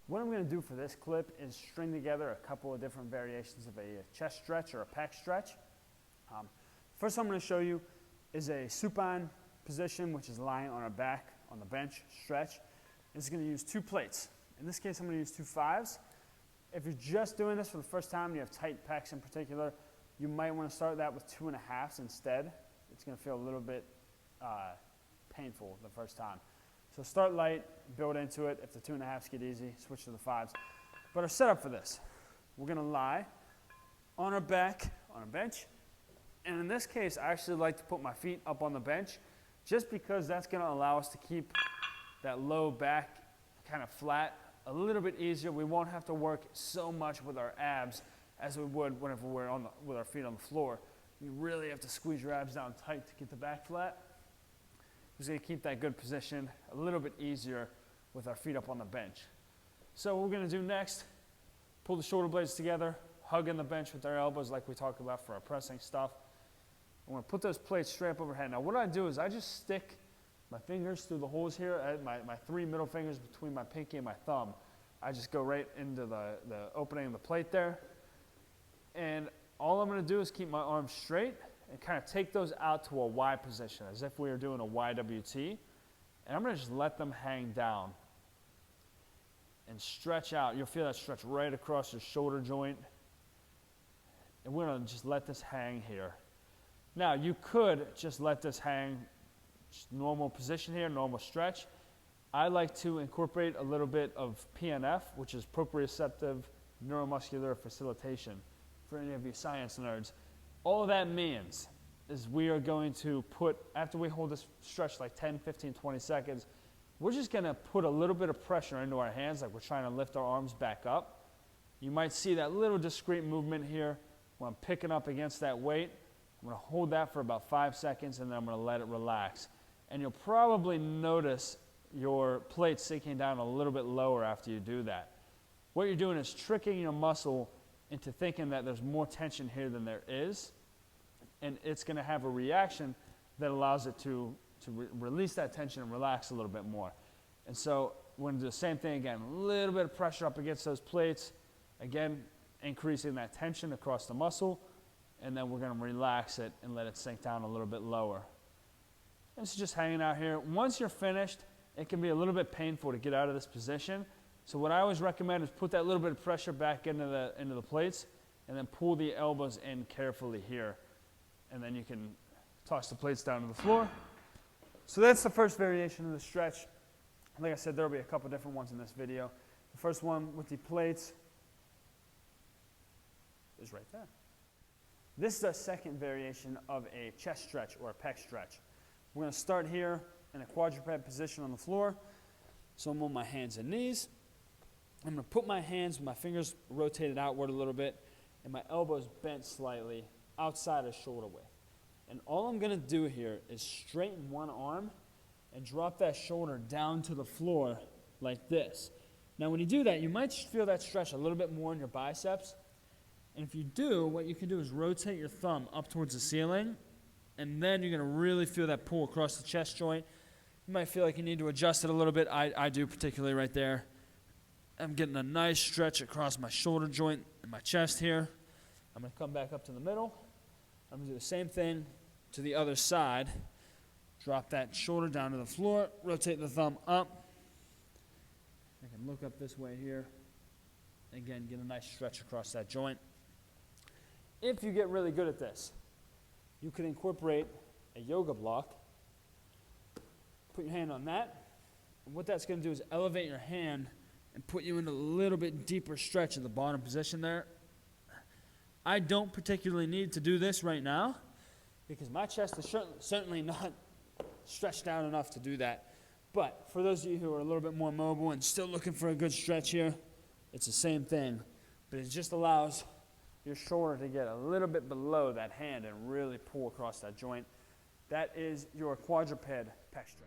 What I'm going to do for this clip is string together a couple of different variations of a chest stretch or a pec stretch. First I'm going to show you is a supine position, which is lying on our back on the bench stretch. It's going to use 2 plates. In this case I'm going to use 2 5s. If you're just doing this for the first time and you have tight pecs in particular, you might want to start that with 2 1/2s instead. It's going to feel a little bit painful the first time. So start light, build into it. If the 2 1/2s get easy, switch to the 5s. But our setup for this, we're going to lie on our back on a bench. And in this case, I actually like to put my feet up on the bench just because that's going to allow us to keep that low back kind of flat a little bit easier. We won't have to work so much with our abs as we would whenever we're with our feet on the floor. You really have to squeeze your abs down tight to get the back flat. Just going to keep that good position a little bit easier with our feet up on the bench. So what we're going to do next, pull the shoulder blades together, hug in the bench with our elbows like we talked about for our pressing stuff. I'm going to put those plates straight up overhead. Now what I do is I just stick my fingers through the holes here, my 3 middle fingers between my pinky and my thumb. I just go right into the opening of the plate there. And all I'm going to do is keep my arms straight and kind of take those out to a Y position, as if we were doing a YWT. And I'm going to just let them hang down and stretch out. You'll feel that stretch right across your shoulder joint. And we're going to just let this hang here. Now, you could just let this hang, just normal position here, normal stretch. I like to incorporate a little bit of PNF, which is proprioceptive neuromuscular facilitation, for any of you science nerds. All that means is we are going to put, after we hold this stretch like 10, 15, 20 seconds, we're just going to put a little bit of pressure into our hands like we're trying to lift our arms back up. You might see that little discrete movement here when I'm picking up against that weight. I'm going to hold that for about 5 seconds and then I'm going to let it relax. And you'll probably notice your plate sinking down a little bit lower after you do that. What you're doing is tricking your muscle into thinking that there's more tension here than there is, and it's going to have a reaction that allows it to release that tension and relax a little bit more. And so we're going to do the same thing again, a little bit of pressure up against those plates, again increasing that tension across the muscle, and then we're going to relax it and let it sink down a little bit lower. This is just hanging out here. Once you're finished, it can be a little bit painful to get out of this position. So what I always recommend is put that little bit of pressure back into the plates and then pull the elbows in carefully here. And then you can toss the plates down to the floor. So that's the first variation of the stretch. Like I said, there will be a couple different ones in this video. The first one with the plates is right there. This is a second variation of a chest stretch or a pec stretch. We're going to start here in a quadruped position on the floor. So I'm on my hands and knees. I'm going to put my hands, my fingers rotated outward a little bit, and my elbows bent slightly outside of shoulder width. And all I'm going to do here is straighten one arm and drop that shoulder down to the floor like this. Now when you do that, you might feel that stretch a little bit more in your biceps. And if you do, what you can do is rotate your thumb up towards the ceiling, and then you're going to really feel that pull across the chest joint. You might feel like you need to adjust it a little bit. I do, particularly right there. I'm getting a nice stretch across my shoulder joint and my chest here. I'm going to come back up to the middle. I'm going to do the same thing to the other side. Drop that shoulder down to the floor. Rotate the thumb up. I can look up this way here. Again, get a nice stretch across that joint. If you get really good at this, you could incorporate a yoga block. Put your hand on that. And what that's going to do is elevate your hand and put you in a little bit deeper stretch in the bottom position there. I don't particularly need to do this right now because my chest is certainly not stretched out enough to do that. But for those of you who are a little bit more mobile and still looking for a good stretch here, it's the same thing. But it just allows your shoulder to get a little bit below that hand and really pull across that joint. That is your quadruped pec stretch.